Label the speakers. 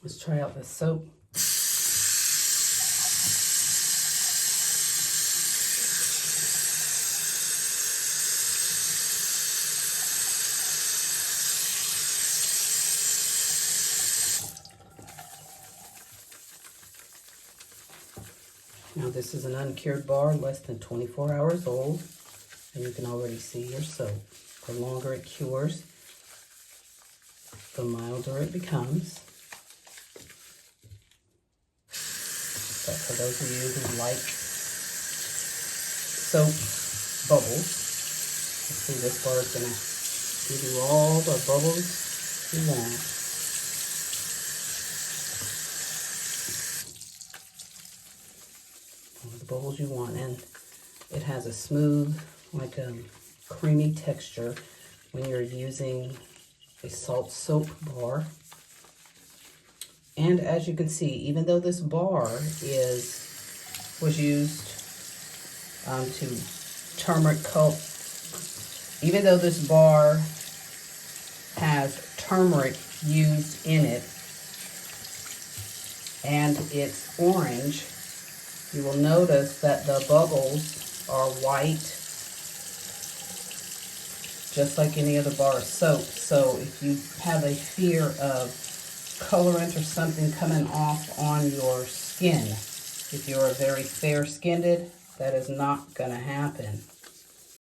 Speaker 1: Let's try out this soap. Now this is an uncured bar, less than 24 hours old, and you can already see your soap. The longer it cures, the milder it becomes. But for those of you who like soap bubbles, you see this bar is going to give you all the bubbles you want. All the bubbles you want, and it has a smooth, like a creamy texture when you're using a salt soap bar. And as you can see, even though this bar was used to turmeric coat, even though this bar has turmeric used in it and it's orange, you will notice that the bubbles are white, just like any other bar of soap. So if you have a fear of colorant or something coming off on your skin, if you're very fair-skinned, that is not going to happen.